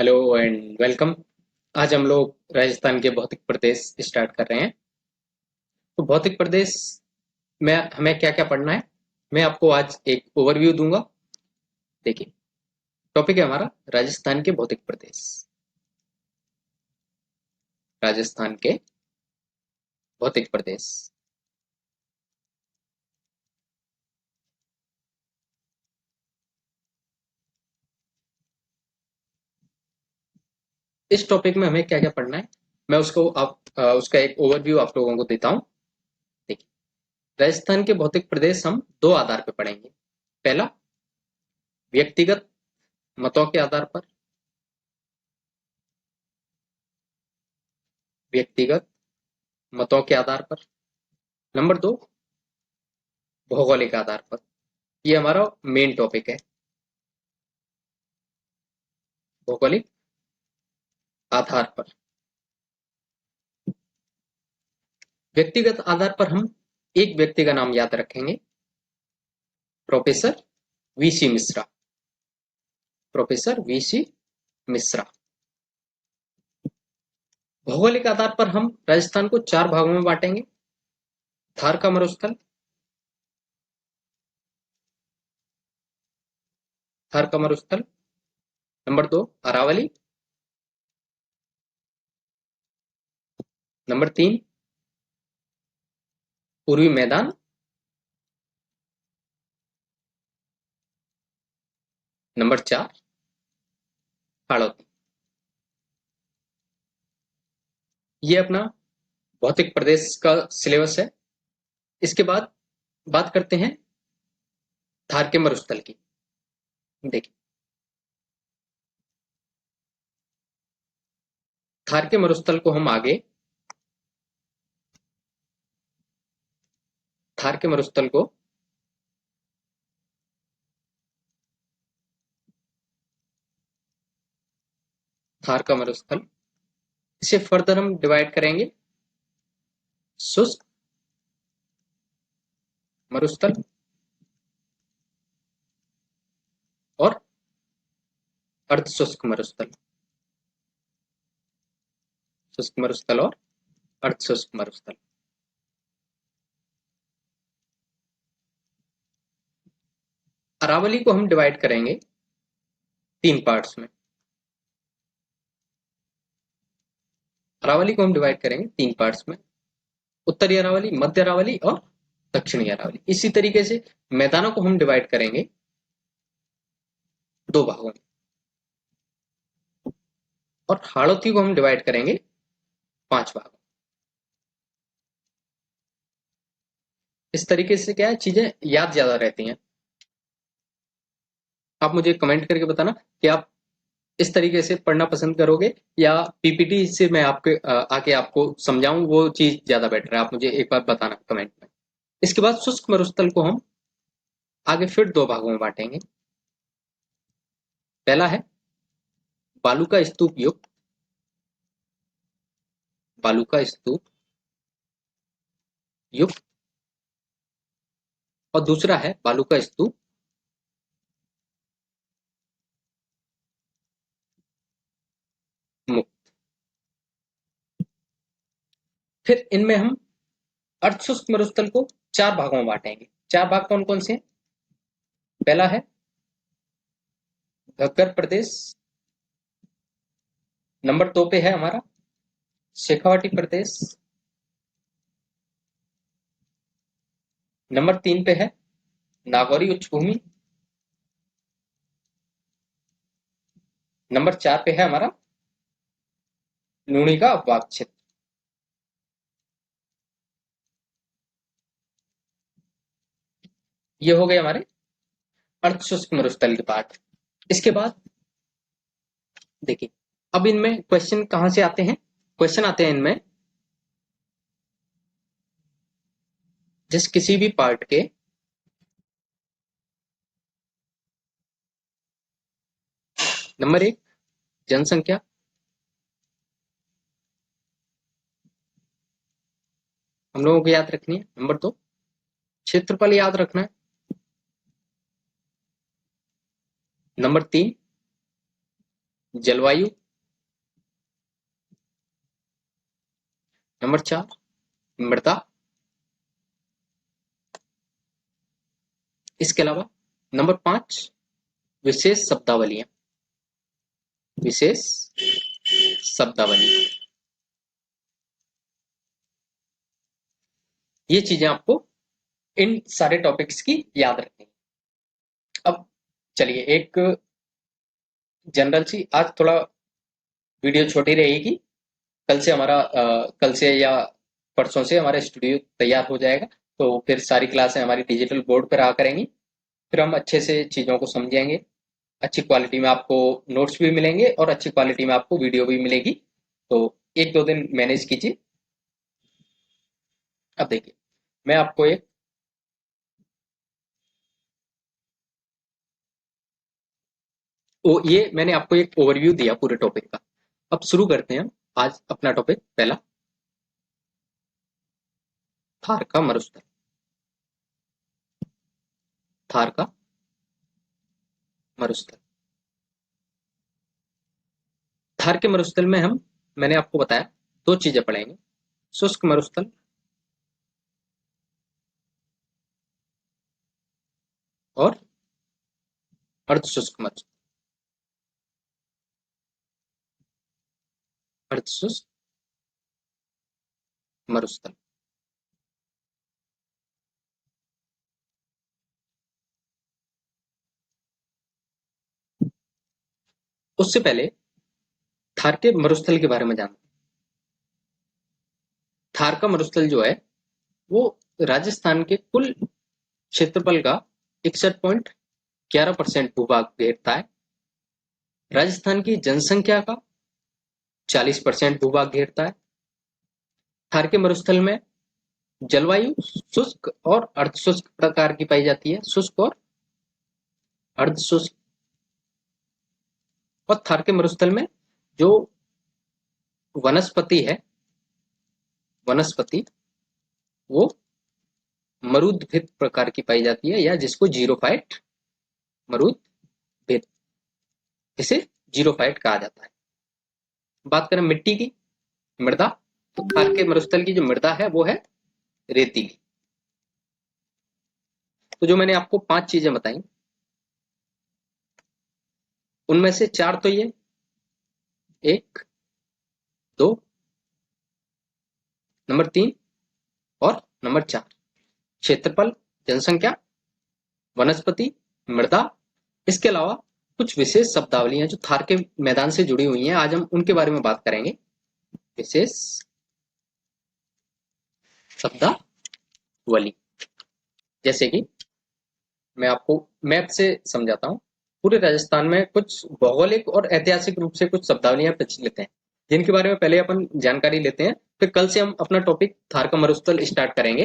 Hello and welcome. आज हम लोग राजस्थान के भौतिक प्रदेश स्टार्ट कर रहे हैं। तो भौतिक प्रदेश में हमें क्या क्या पढ़ना है, मैं आपको आज एक ओवरव्यू दूंगा। देखिए, टॉपिक है हमारा राजस्थान के भौतिक प्रदेश। राजस्थान के भौतिक प्रदेश। इस टॉपिक में हमें क्या क्या पढ़ना है, मैं उसका एक ओवरव्यू आप लोगों को देता हूँ। देखिए, राजस्थान के भौतिक प्रदेश हम दो आधार पर पढ़ेंगे। पहला, व्यक्तिगत मतों के आधार पर। व्यक्तिगत मतों के आधार पर। नंबर दो, भौगोलिक आधार पर। ये हमारा मेन टॉपिक है, भौगोलिक आधार पर। व्यक्तिगत आधार पर हम एक व्यक्ति का नाम याद रखेंगे, professor VC Mishra. Professor VC Mishra. भौगोलिक आधार पर हम राजस्थान को चार भागों में बांटेंगे। थार का मरुस्थल। थार का मरुस्थल। नंबर दो, अरावली। नंबर तीन, पूर्वी मैदान। नंबर चार, हाड़ौती। ये अपना भौतिक प्रदेश का सिलेबस है। इसके बाद बात करते हैं थार के मरुस्थल की। देखिए, थार के मरुस्थल को हम आगे, थार के मरुस्थल को थार का मरुस्थल, इसे फर्दर हम डिवाइड करेंगे। शुष्क मरुस्थल और अर्धशुष्क मरुस्थल। शुष्क मरुस्थल और अर्धशुष्क मरुस्थल। अरावली को हम डिवाइड करेंगे तीन पार्ट्स में। अरावली को हम डिवाइड करेंगे तीन पार्ट्स में, उत्तरी अरावली, मध्य अरावली और दक्षिणी अरावली। इसी तरीके से मैदानों को हम डिवाइड करेंगे दो भागों में, और हाड़ौती को हम डिवाइड करेंगे पांच भागों। इस तरीके से क्या है, चीजें याद ज्यादा रहती हैं। आप मुझे कमेंट करके बताना कि आप इस तरीके से पढ़ना पसंद करोगे या पीपीटी से मैं आपके आके आपको समझाऊं, वो चीज ज्यादा बेटर है। आप मुझे एक बार बताना कमेंट में। इसके बाद शुष्क मरुस्थल को हम आगे फिर दो भागों में बांटेंगे। पहला है बालू का स्तूप युग। बालू का स्तूप युग। और दूसरा है बालू का स्तूप मुक्त। फिर इनमें हम अर्धशुष्क मरुस्थल को चार भागों में बांटेंगे। चार भाग कौन कौन से हैं? पहला है घग्गर प्रदेश। नंबर दो पे है हमारा शेखावाटी प्रदेश। नंबर तीन पे है नागौरी उच्चभूमि। नंबर चार पे है हमारा लूणी का अपवाद क्षेत्र। ये हो गए हमारे अर्धशुष्क मरुस्थल के पार्ट। इसके बाद देखिए, अब इनमें क्वेश्चन कहां से आते हैं? क्वेश्चन आते हैं इनमें जिस किसी भी पार्ट के नंबर एक, जनसंख्या। हम लोगों को याद रखनी है। नंबर दो, क्षेत्रफल याद रखना है। नंबर तीन, जलवायु। नंबर 4 मृदा। इसके अलावा नंबर 5 विशेष शब्दावलियां। विशेष शब्दावली। ये चीजें आपको इन सारे टॉपिक्स की याद रखनी है। अब चलिए एक जनरल सी, आज थोड़ा वीडियो छोटी रहेगी। कल से या परसों से हमारा स्टूडियो तैयार हो जाएगा, तो फिर सारी क्लासें हमारी डिजिटल बोर्ड पर आ करेंगी। फिर हम अच्छे से चीज़ों को समझेंगे। अच्छी क्वालिटी में आपको नोट्स भी मिलेंगे और अच्छी क्वालिटी में आपको वीडियो भी मिलेगी। तो एक दो दिन मैनेज कीजिए। अब देखिए, मैं आपको एक ये मैंने आपको एक ओवरव्यू दिया पूरे टॉपिक का। अब शुरू करते हैं हम आज अपना टॉपिक पहला, थार का मरुस्थल। थार का मरुस्थल। थार के मरुस्थल में मैंने आपको बताया दो चीजें पढ़ेंगे, शुष्क मरुस्थल और अर्धशुष्क मरुस्थल। अर्धशुष्क मरुस्थल। उससे पहले थार के मरुस्थल के बारे में जानते हैं। थार का मरुस्थल जो है वो राजस्थान के कुल क्षेत्रफल का 61.11% भूभाग घेरता है। राजस्थान की जनसंख्या का 40% भूभाग घेरता है। थार के मरुस्थल में जलवायु शुष्क और अर्धशुष्क प्रकार की पाई जाती है। शुष्क और अर्धशुष्क। और थार के मरुस्थल में जो वनस्पति है, वनस्पति वो मरुद्भिद प्रकार की पाई जाती है, या जिसको जीरोफाइट मरुद्भिद, इसे जीरोफाइट कहा जाता है। बात करें मिट्टी की, मृदा, तो थार के मरुस्थल की जो मृदा है वो है रेतीली। तो जो मैंने आपको 5 चीजें बताई, उनमें से 4 तो ये, 1, 2, नंबर 3 और नंबर 4, क्षेत्रफल, जनसंख्या, वनस्पति, मृदा। इसके अलावा कुछ विशेष शब्दावलियां जो थार के मैदान से जुड़ी हुई हैं, आज हम उनके बारे में बात करेंगे। विशेष शब्दावली, जैसे कि मैं आपको मैप से समझाता हूँ। पूरे राजस्थान में कुछ भौगोलिक और ऐतिहासिक रूप से कुछ शब्दावलियां प्रचलित हैं, जिनके बारे में पहले अपन जानकारी लेते हैं। फिर कल से हम अपना टॉपिक थार का मरुस्थल स्टार्ट करेंगे।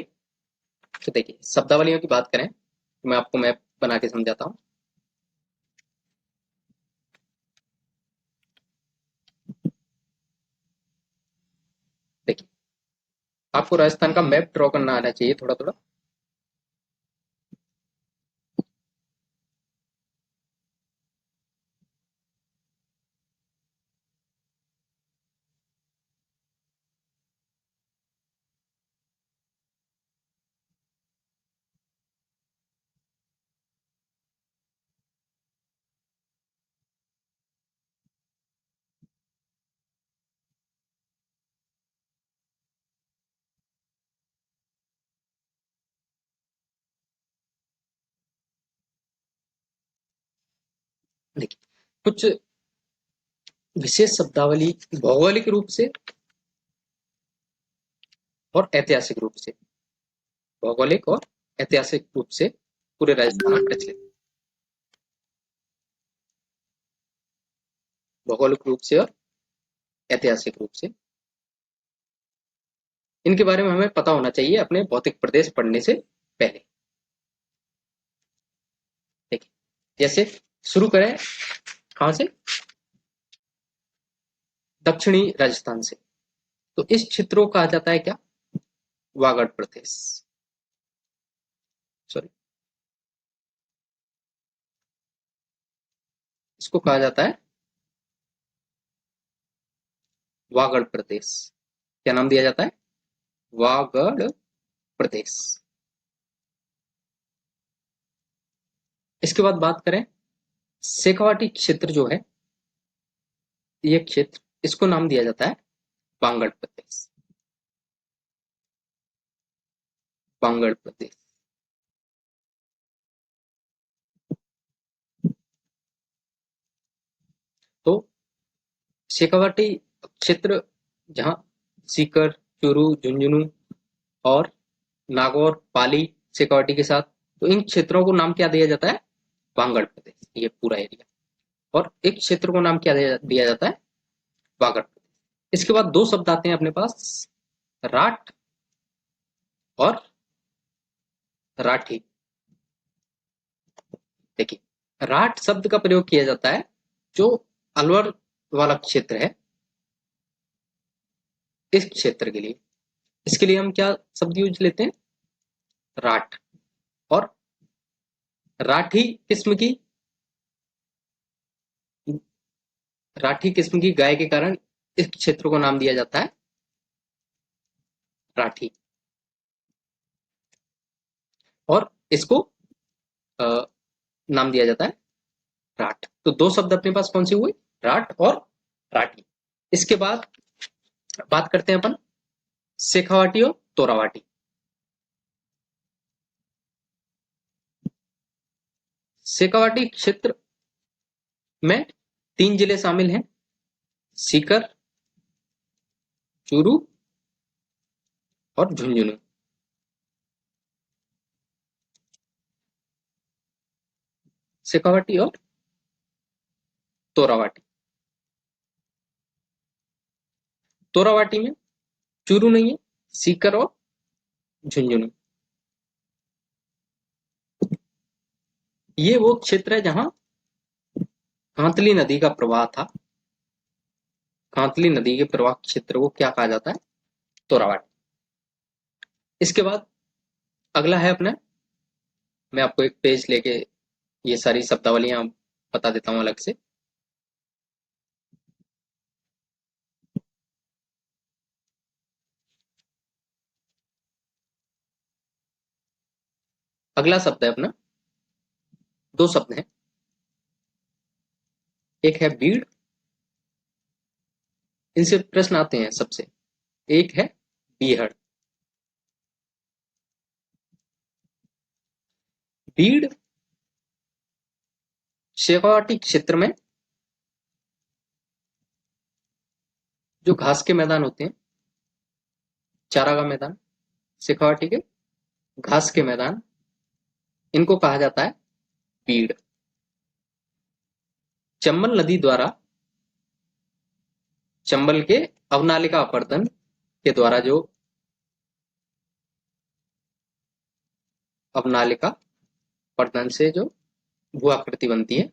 तो देखिए, शब्दावलियों की बात करें तो मैं आपको मैप बना के समझाता हूँ। देखिए, आपको राजस्थान का मैप ड्रॉ करना आना चाहिए थोड़ा थोड़ा। देखिए, कुछ विशेष शब्दावली भौगोलिक रूप से और ऐतिहासिक रूप से, भौगोलिक और ऐतिहासिक रूप से पूरे राजस्थान में प्रचलित। भौगोलिक रूप से और ऐतिहासिक रूप से, इनके बारे में हमें पता होना चाहिए अपने भौतिक प्रदेश पढ़ने से पहले। देखिए, जैसे शुरू करें कहां से, दक्षिणी राजस्थान से। तो इस क्षेत्र को कहा जाता है क्या, वागड़ प्रदेश। सॉरी, इसको कहा जाता है वागड़ प्रदेश। क्या नाम दिया जाता है? वागड़ प्रदेश। इसके बाद बात करें, शेखावाटी क्षेत्र जो है, ये क्षेत्र, इसको नाम दिया जाता है वागड़ प्रदेश। वागड़ प्रदेश। तो शेखावाटी क्षेत्र, जहां सीकर, चूरू, झुंझुनू और नागौर, पाली शेखावाटी के साथ, तो इन क्षेत्रों को नाम क्या दिया जाता है? वागड़ प्रदेश, ये पूरा एरिया। और एक क्षेत्र को नाम क्या दिया जाता है? वागड़ प्रदेश। इसके बाद दो शब्द आते हैं अपने पास, राठ और राठी। देखिए, राठ शब्द का प्रयोग किया जाता है जो अलवर वाला क्षेत्र है, इस क्षेत्र के लिए। इसके लिए हम क्या शब्द यूज लेते हैं? राठ। और राठी किस्म की, राठी किस्म की गाय के कारण इस क्षेत्र को नाम दिया जाता है राठी। और इसको अ, नाम दिया जाता है राठ। तो दो शब्द अपने पास कौन से हुए? राठ और राठी। इसके बाद बात करते हैं अपन शेखावाटी और तोरावाटी। शेखावाटी क्षेत्र में तीन जिले शामिल हैं, सीकर, चूरू और झुंझुनू। शेखावाटी और तोरावाटी। तोरावाटी में चूरू नहीं है, सीकर और झुंझुनू। ये वो क्षेत्र है जहां कांतली नदी का प्रवाह था। कांतली नदी के प्रवाह क्षेत्र को क्या कहा जाता है? तोरावाटी। इसके बाद अगला है अपना, मैं आपको एक पेज लेके ये सारी शब्दावलियां बता देता हूं अलग से। अगला शब्द है अपना, दो शब्द हैं, एक है बीड़, इनसे प्रश्न आते हैं सबसे। एक है बीहड़। बीड़ शेखावाटी क्षेत्र में जो घास के मैदान होते हैं, चारागाह मैदान, शेखावाटी के घास के मैदान, इनको कहा जाता है बीड़। चंबल नदी द्वारा, चंबल के अवनालिका अपर्दन के द्वारा जो अवनालिका अपर्दन से जो भू आकृति बनती है,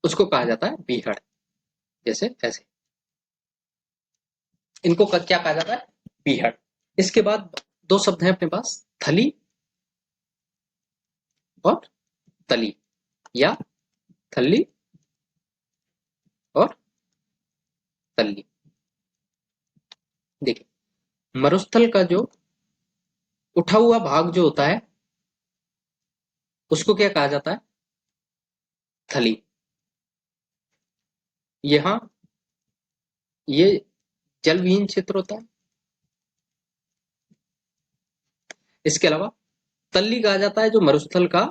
उसको कहा जाता है बीहड़। जैसे ऐसे, इनको क्या कहा जाता है? बीहड़। इसके बाद दो शब्द हैं अपने पास, थली और तली, या थली और तल्ली। देखिए, मरुस्थल का जो उठा हुआ भाग जो होता है, उसको क्या कहा जाता है? थली। यहाँ ये जलविहीन क्षेत्र होता है। इसके अलावा तल्ली कहा जाता है जो मरुस्थल का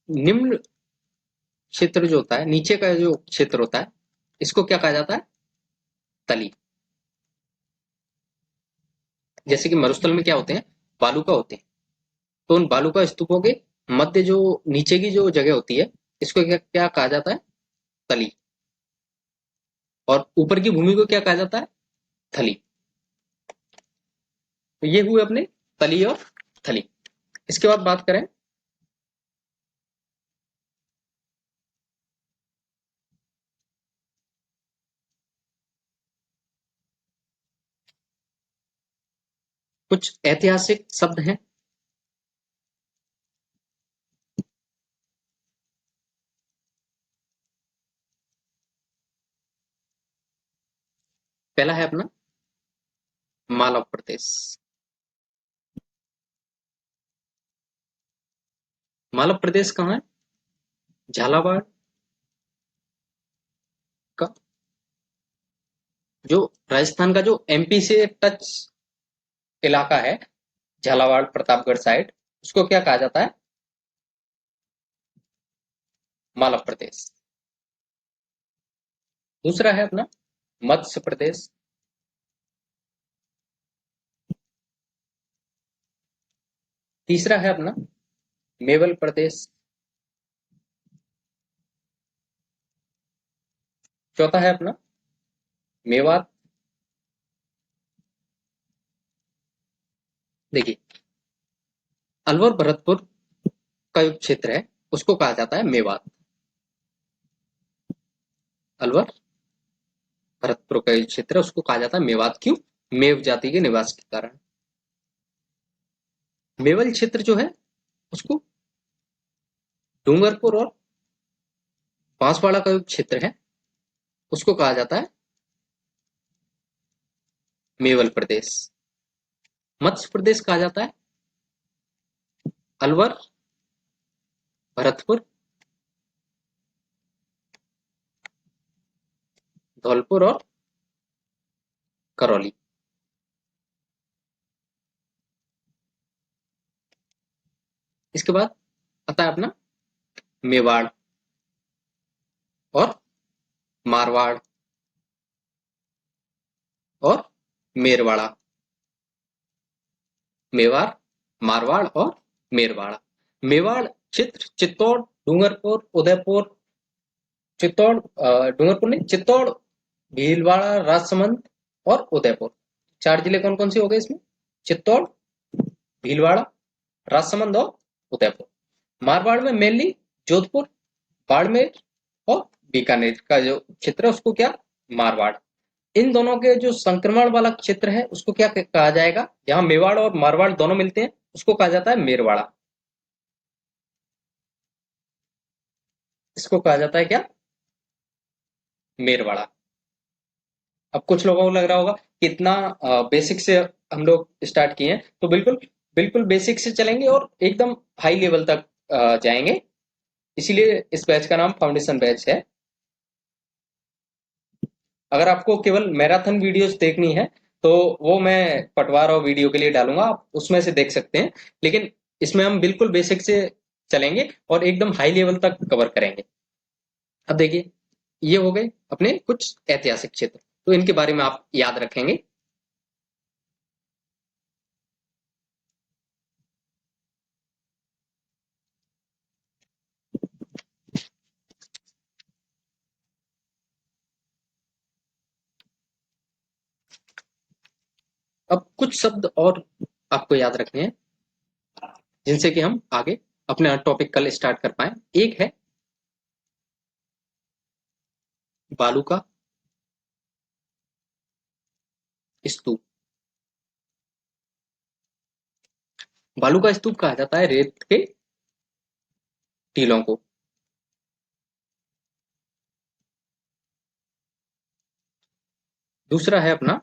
निम्न क्षेत्र जो होता है, नीचे का जो क्षेत्र होता है, इसको क्या कहा जाता है? तली। जैसे कि मरुस्थल में क्या होते हैं? बालूका होते हैं। तो उन बालूका स्तूपों के मध्य जो नीचे की जो जगह होती है, इसको क्या कहा जाता है? तली। और ऊपर की भूमि को क्या कहा जाता है? थली। तो ये हुए अपने तली और थली। इसके बाद बात करें कुछ ऐतिहासिक शब्द हैं। पहला है अपना मालव प्रदेश। मालव प्रदेश कहाँ है? झालावाड़ का, जो राजस्थान का जो एमपी से टच इलाका है, झालावाड़ प्रतापगढ़ साइड, उसको क्या कहा जाता है? मालव प्रदेश। दूसरा है अपना मध्य प्रदेश। तीसरा है अपना मेवल प्रदेश। चौथा है अपना मेवात। देखिए, अलवर भरतपुर का जो क्षेत्र है उसको कहा जाता है मेवात। अलवर भरतपुर का जो क्षेत्र है उसको कहा जाता है मेवात। क्यों? मेव जाति के निवास के कारण। मेवल क्षेत्र जो है उसको डूंगरपुर और बांसवाड़ा का जो क्षेत्र है उसको कहा जाता है मेवल प्रदेश। मध्य प्रदेश कहा जाता है अलवर, भरतपुर, धौलपुर और करौली। इसके बाद आता है अपना मेवाड़ और मारवाड़ और मेरवाड़ा। मेवाड़, मारवाड़ और मेरवाड़ा। मेवाड़ क्षेत्र चित्तौड़, डूंगरपुर, उदयपुर, चित्तौड़, डूंगरपुर नहीं, चित्तौड़, भीलवाड़ा, राजसमंद और उदयपुर। चार जिले कौन कौन से हो गए इसमें? चित्तौड़, भीलवाड़ा, राजसमंद और उदयपुर। मारवाड़ में मेनली जोधपुर, बाड़मेर और बीकानेर का जो क्षेत्र है उसको क्या? मारवाड़। इन दोनों के जो संक्रमण वाला क्षेत्र है उसको क्या कहा जाएगा? जहां मेवाड़ और मारवाड़ दोनों मिलते हैं उसको कहा जाता है मेरवाड़ा। इसको कहा जाता है क्या? मेरवाड़ा। अब कुछ लोगों को लग रहा होगा कितना बेसिक से हम लोग स्टार्ट किए हैं, तो बिल्कुल बिल्कुल बेसिक से चलेंगे और एकदम हाई लेवल तक जाएंगे। इसीलिए इस बैच का नाम फाउंडेशन बैच है। अगर आपको केवल मैराथन वीडियोस देखनी है तो वो मैं पटवार और वीडियो के लिए डालूंगा, आप उसमें से देख सकते हैं। लेकिन इसमें हम बिल्कुल बेसिक से चलेंगे और एकदम हाई लेवल तक कवर करेंगे। अब देखिए, ये हो गए अपने कुछ ऐतिहासिक क्षेत्र, तो इनके बारे में आप याद रखेंगे। अब कुछ शब्द और आपको याद रखने हैं जिनसे कि हम आगे अपना टॉपिक कल स्टार्ट कर पाए। एक है बालू का स्तूप। बालू का स्तूप कहा जाता है रेत के टीलों को। दूसरा है अपना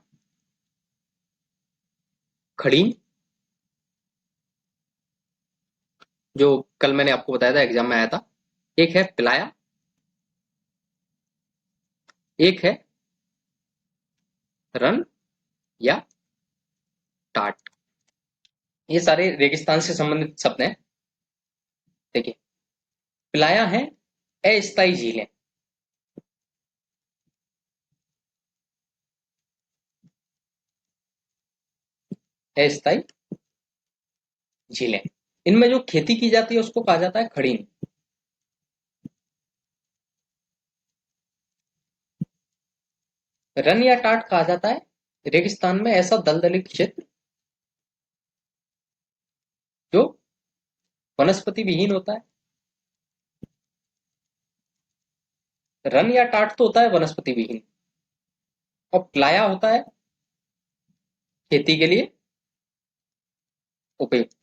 खड़ीन, जो कल मैंने आपको बताया था, एग्जाम में आया था। एक है पिलाया, एक है रन या टाट। ये सारे रेगिस्तान से संबंधित शब्द हैं। देखिए, पिलाया है अस्थायी झीलें। अस्थायी झीलें, इनमें जो खेती की जाती है उसको कहा जाता है खड़ीन। रन या टाट कहा जाता है रेगिस्तान में ऐसा दलदली क्षेत्र जो वनस्पति विहीन होता है। रन या टाट तो होता है वनस्पति विहीन, और प्लाया होता है खेती के लिए उपयुक्त।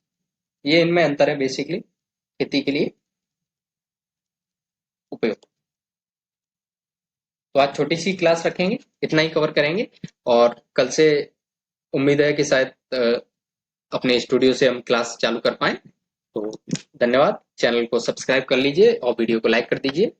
ये इनमें अंतर है बेसिकली, खेती के लिए उपयुक्त। तो आज छोटी सी क्लास रखेंगे, इतना ही कवर करेंगे और कल से उम्मीद है कि शायद अपने स्टूडियो से हम क्लास चालू कर पाएँ। तो धन्यवाद, चैनल को सब्सक्राइब कर लीजिए और वीडियो को लाइक कर दीजिए।